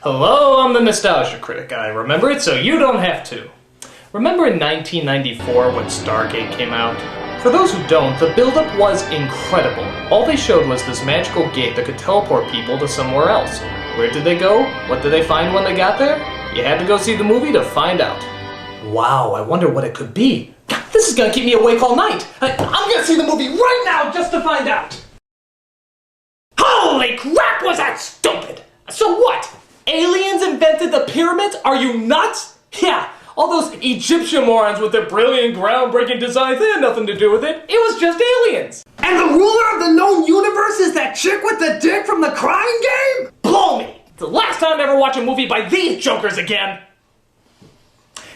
Hello, I'm the Nostalgia Critic. I remember it so you don't have to. Remember in 1994 when Stargate came out? For those who don't, the build-up was incredible. All they showed was this magical gate that could teleport people to somewhere else. Where did they go? What did they find when they got there? You had to go see the movie to find out. Wow, I wonder what it could be. God, this is gonna keep me awake all night. I'm gonna see the movie right now just to find out. Holy crap, was that stupid! So what? Aliens invented the pyramids? Are you nuts? Yeah, all those Egyptian morons with their brilliant, groundbreaking designs, they had nothing to do with it. It was just aliens. And the ruler of the known universe is that chick with the dick from the crying game? Blow me! It's the last time I ever watch a movie by these jokers again.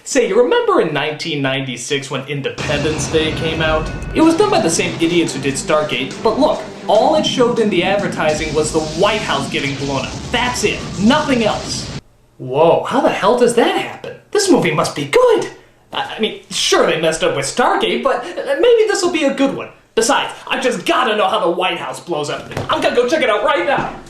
Say, you remember in 1996 when Independence Day came out? It was done by the same idiots who did Stargate, but look, all it showed in the advertising was the White House getting blown up. That's it. Nothing else. Whoa, how the hell does that happen? This movie must be good. I mean, sure they messed up with Stargate, but maybe this will be a good one. Besides, I just gotta know how the White House blows up. I'm gonna go check it out right now.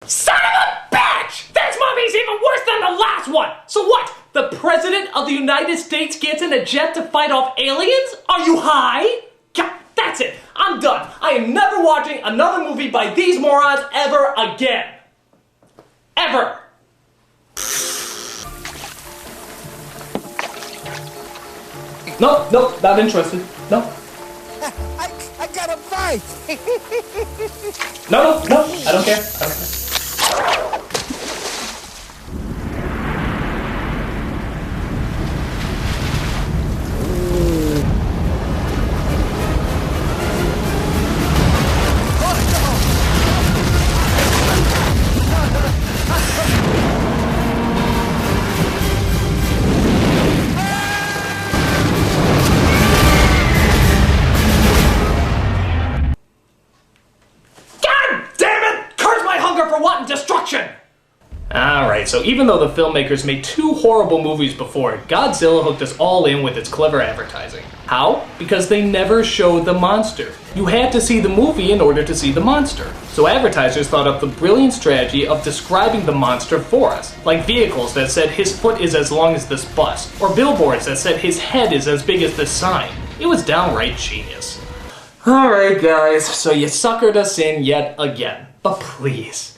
Son of a bitch! This movie's even worse than the last one! So what? The President of the United States gets in a jet to fight off aliens? Are you high? God, that's it. I'm done. I am never watching another movie by these morons ever again. Ever. No, not interested. No. I got a bite. No, I don't care. Destruction! Alright, so even though the filmmakers made two horrible movies before it, Godzilla hooked us all in with its clever advertising. How? Because they never showed the monster. You had to see the movie in order to see the monster. So advertisers thought up the brilliant strategy of describing the monster for us, like vehicles that said his foot is as long as this bus, or billboards that said his head is as big as this sign. It was downright genius. Alright guys, so you suckered us in yet again, but please,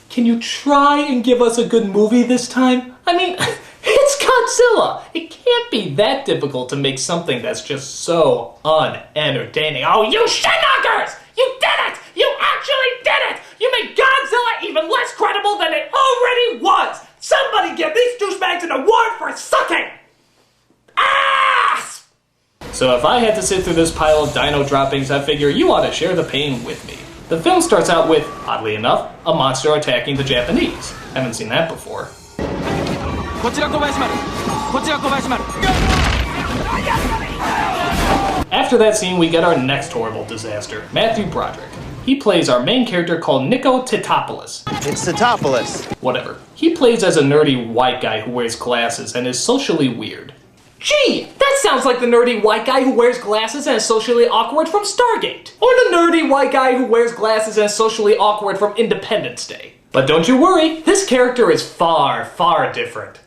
can you try and give us a good movie this time? I mean, it's Godzilla! It can't be that difficult to make something that's just so unentertaining. Oh, you shit-knockers! You did it! You actually did it! You made Godzilla even less credible than it already was! Somebody give these douchebags an award for sucking! Ass! So if I had to sit through this pile of dino droppings, I figure you ought to share the pain with me. The film starts out with, oddly enough, a monster attacking the Japanese. Haven't seen that before. After that scene, we get our next horrible disaster, Matthew Broderick. He plays our main character called Nico Titopoulos. It's Titopoulos. Whatever. He plays as a nerdy white guy who wears glasses and is socially weird. Gee, that sounds like the nerdy white guy who wears glasses and is socially awkward from Stargate. Or the nerdy white guy who wears glasses and is socially awkward from Independence Day. But don't you worry, this character is far, far different.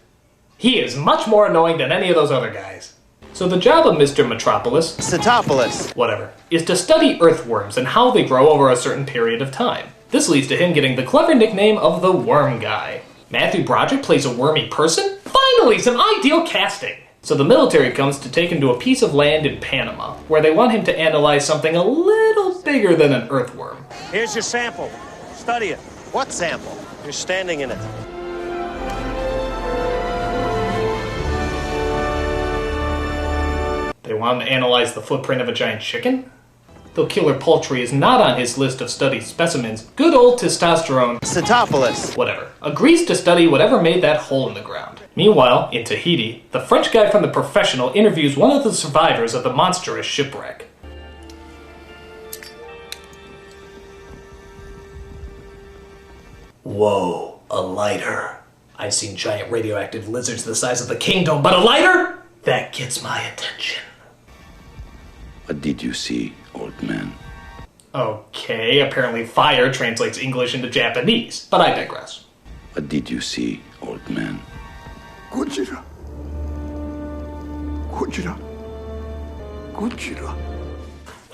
He is much more annoying than any of those other guys. So the job of Mr. Metropolis, Titopoulos, whatever, is to study earthworms and how they grow over a certain period of time. This leads to him getting the clever nickname of the Worm Guy. Matthew Broderick plays a wormy person? Finally, some ideal casting! So the military comes to take him to a piece of land in Panama, where they want him to analyze something a little bigger than an earthworm. Here's your sample. Study it. what sample? You're standing in it. They want to analyze the footprint of a giant chicken? Though killer poultry is not on his list of studied specimens, good old testosterone, Cetopolis, whatever, agrees to study whatever made that hole in the ground. Meanwhile, in Tahiti, the French guy from The Professional interviews one of the survivors of the monstrous shipwreck. Whoa, a lighter. I've seen giant radioactive lizards the size of the kingdom, but a lighter? That gets my attention. What did you see, old man? Okay, apparently fire translates English into Japanese, but I digress. What did you see, old man? Godzilla. Godzilla. Godzilla.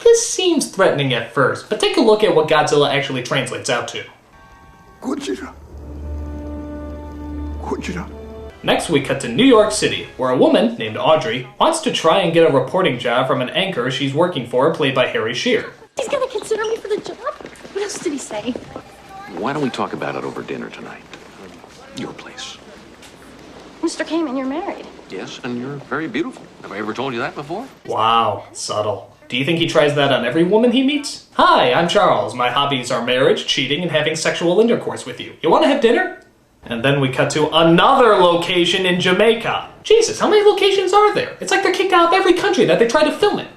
This seems threatening at first, but take a look at what Godzilla actually translates out to. Godzilla. Godzilla. Next we cut to New York City, where a woman named Audrey wants to try and get a reporting job from an anchor she's working for, played by Harry Shearer. He's gonna consider me for the job? What else did he say? Why don't we talk about it over dinner tonight? Your place. Mr. Kamen, you're married. Yes, and you're very beautiful. Have I ever told you that before? Wow, subtle. Do you think he tries that on every woman he meets? Hi, I'm Charles. My hobbies are marriage, cheating, and having sexual intercourse with you. You want to have dinner? And then we cut to another location in Jamaica. Jesus, how many locations are there? It's like they're kicked out of every country that they try to film in.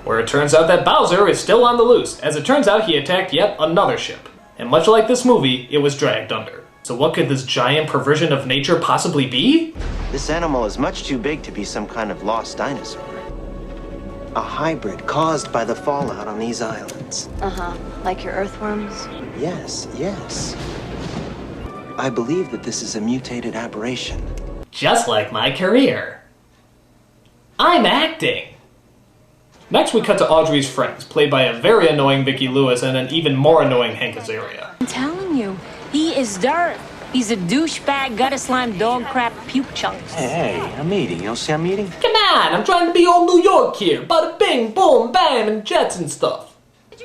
Where it turns out that Bowser is still on the loose. As it turns out, he attacked yet another ship. And much like this movie, it was dragged under. So what could this giant perversion of nature possibly be? This animal is much too big to be some kind of lost dinosaur. A hybrid caused by the fallout on these islands. Like your earthworms? Yes, yes. I believe that this is a mutated aberration. Just like my career. I'm acting. Next we cut to Audrey's friends, played by a very annoying Vicki Lewis and an even more annoying Hank Azaria. I'm telling you, he is dirt. He's a douchebag, gutter slime, dog crap, puke chunks. Hey, I'm eating. You don't see I'm eating? Come on, I'm trying to be all New York here. Bada bing, boom, bam, and jets and stuff.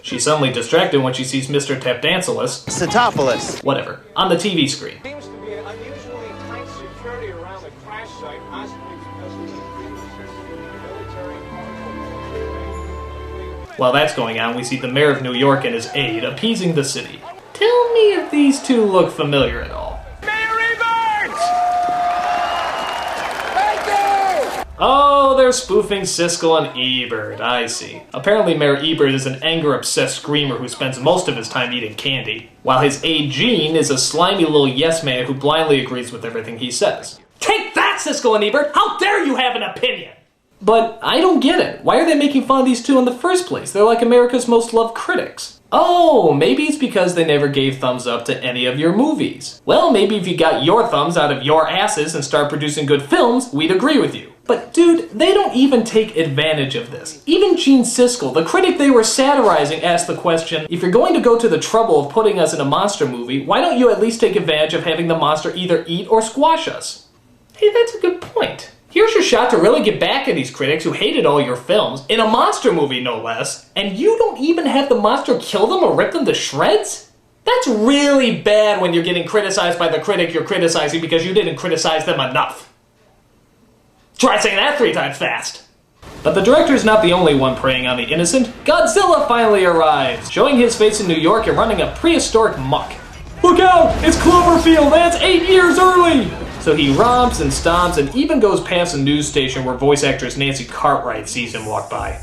She's suddenly distracted when she sees Mr. Tapdancelis, Cetopolis. whatever, on the TV screen. Seems to be an unusually tight security around the crash site, possibly because of the military. While that's going on, we see the mayor of New York and his aide appeasing the city. Tell me if these two look familiar at all. Oh, they're spoofing Siskel and Ebert, I see. Apparently Mayor Ebert is an anger-obsessed screamer who spends most of his time eating candy, while his aide Gene is a slimy little yes-man who blindly agrees with everything he says. Take that, Siskel and Ebert! How dare you have an opinion! But I don't get it. Why are they making fun of these two in the first place? They're like America's most loved critics. Oh, maybe it's because they never gave thumbs up to any of your movies. Well, maybe if you got your thumbs out of your asses and start producing good films, we'd agree with you. But dude, they don't even take advantage of this. Even Gene Siskel, the critic they were satirizing, asked the question, if you're going to go to the trouble of putting us in a monster movie, why don't you at least take advantage of having the monster either eat or squash us? Hey, that's a good point. Here's your shot to really get back at these critics who hated all your films, in a monster movie no less, and you don't even have the monster kill them or rip them to shreds? That's really bad when you're getting criticized by the critic you're criticizing because you didn't criticize them enough. Try saying that 3 times fast. But the director's not the only one preying on the innocent. Godzilla finally arrives, showing his face in New York and running a prehistoric muck. Look out! It's Cloverfield! That's 8 years early! So he romps and stomps and even goes past a news station where voice actress Nancy Cartwright sees him walk by.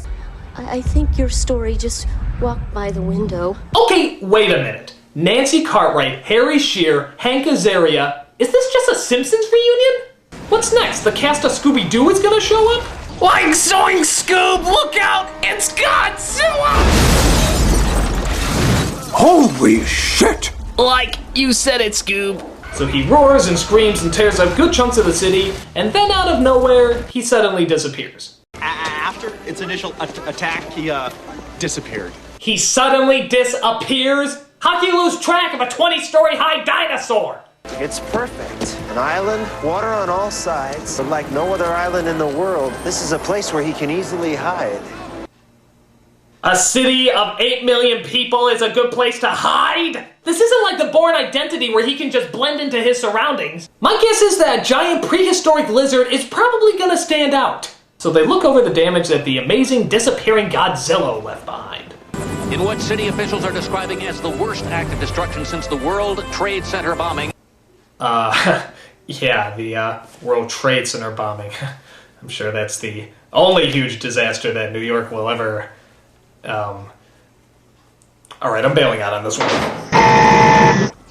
I think your story just walked by the window. Okay, wait a minute. Nancy Cartwright, Harry Shearer, Hank Azaria. Is this just a Simpsons reunion? What's next? The cast of Scooby-Doo is gonna show up? Like Zoink Scoob, look out! It's Godzilla! Holy shit! Like you said it, Scoob. So he roars and screams and tears up good chunks of the city, and then out of nowhere, he suddenly disappears. After its initial attack, he disappeared. He suddenly disappears? How can you lose track of a 20-story high dinosaur? It's perfect. An island, water on all sides, but like no other island in the world, this is a place where he can easily hide. A city of 8 million people is a good place to hide? This isn't like the Bourne Identity where he can just blend into his surroundings. My guess is that giant prehistoric lizard is probably gonna stand out. So they look over the damage that the amazing disappearing Godzilla left behind. In what city officials are describing as the worst act of destruction since the World Trade Center bombing. Yeah, the World Trade Center bombing. I'm sure that's the only huge disaster that New York will ever... Alright, I'm bailing out on this one.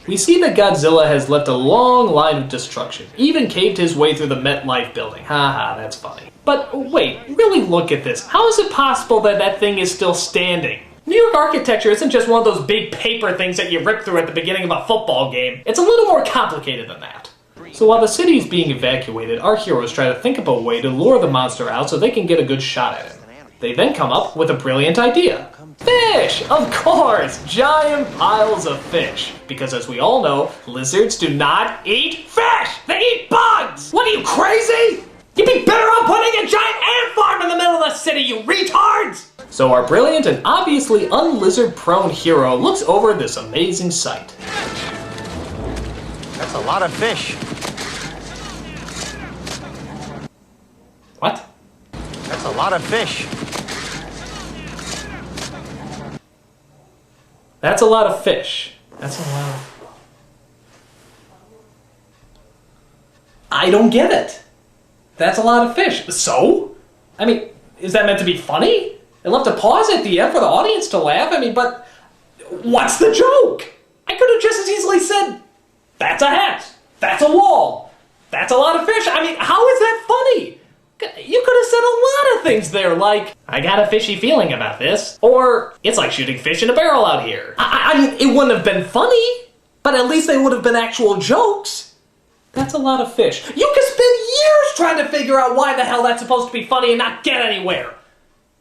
We see that Godzilla has left a long line of destruction, even caved his way through the MetLife building. Haha, that's funny. But wait, really look at this. How is it possible that that thing is still standing? New York architecture isn't just one of those big paper things that you rip through at the beginning of a football game. It's a little more complicated than that. So while the city is being evacuated, our heroes try to think of a way to lure the monster out so they can get a good shot at him. They then come up with a brilliant idea. Fish! Of course! Giant piles of fish. Because as we all know, lizards do not eat fish! They eat bugs! What are you, crazy? You'd be better off putting a giant ant farm in the middle of the city, you retards! So our brilliant and obviously un-lizard-prone hero looks over this amazing sight. That's a lot of fish. What? That's a lot of fish. That's a lot of fish. That's a lot of... I don't get it. That's a lot of fish. So? I mean, is that meant to be funny? I left a pause at the end for the audience to laugh. I mean, but what's the joke? I could have just as easily said, that's a hat. That's a wall. That's a lot of fish. I mean, how is that funny? You could have said a lot of things there, like, I got a fishy feeling about this, or, it's like shooting fish in a barrel out here. I mean, it wouldn't have been funny, but at least they would have been actual jokes. That's a lot of fish. You could spend years trying to figure out why the hell that's supposed to be funny and not get anywhere.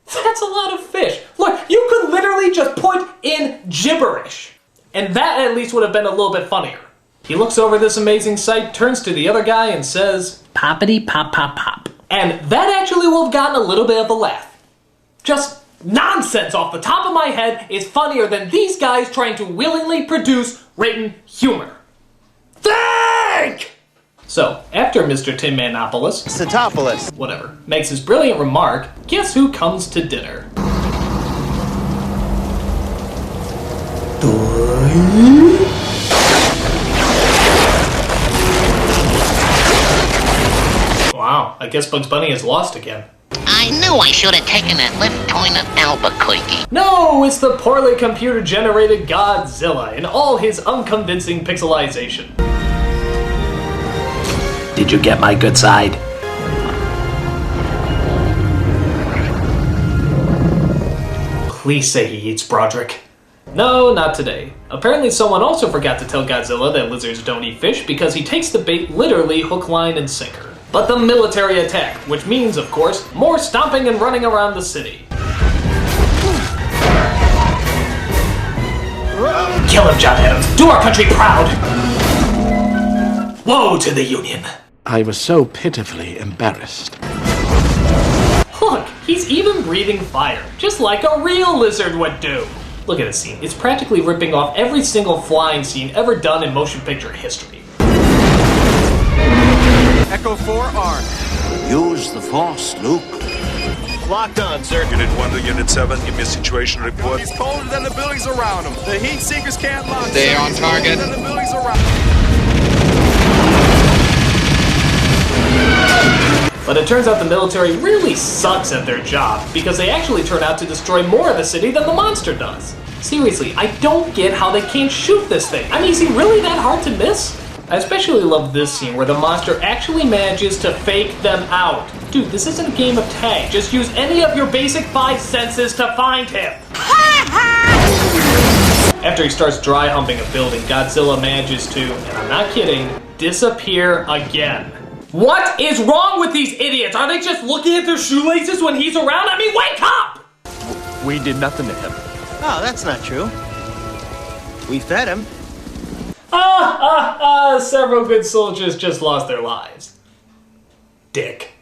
That's a lot of fish. Look, you could literally just put in gibberish, and that at least would have been a little bit funnier. He looks over this amazing sight, turns to the other guy, and says, poppity pop pop pop. And that actually will have gotten a little bit of a laugh. Just nonsense off the top of my head is funnier than these guys trying to willingly produce written humor. Think! So, after Mr. Tin Manopoulos, Sitopoulos, whatever, makes his brilliant remark, guess who comes to dinner? Wow, I guess Bugs Bunny is lost again. I knew I should have taken that left turn at Albuquerque. No, it's the poorly computer-generated Godzilla in all his unconvincing pixelization. Did you get my good side? Please say he eats Broderick. No, not today. Apparently someone also forgot to tell Godzilla that lizards don't eat fish because he takes the bait literally hook, line, and sinker. But the military attack, which means, of course, more stomping and running around the city. Kill him, John Adams. Do our country proud. Woe to the Union. I was so pitifully embarrassed. Look, he's even breathing fire, just like a real lizard would do. Look at this scene. It's practically ripping off every single flying scene ever done in motion picture history. Echo 4R. Use the Force, Luke. Locked on, sir. Unit 1 to Unit 7, give me a situation report. It's colder than the buildings around them. The heat seekers can't launch. Stay on target. Than the buildings around. But it turns out the military really sucks at their job, because they actually turn out to destroy more of the city than the monster does. Seriously, I don't get how they can't shoot this thing. I mean, is he really that hard to miss? I especially love this scene where the monster actually manages to fake them out. Dude, this isn't a game of tag. Just use any of your basic 5 senses to find him. After he starts dry humping a building, Godzilla manages to, and I'm not kidding, disappear again. What is wrong with these idiots? Are they just looking at their shoelaces when he's around? I mean, wake up! We did nothing to him. Oh, that's not true. We fed him. Several good soldiers just lost their lives. Dick.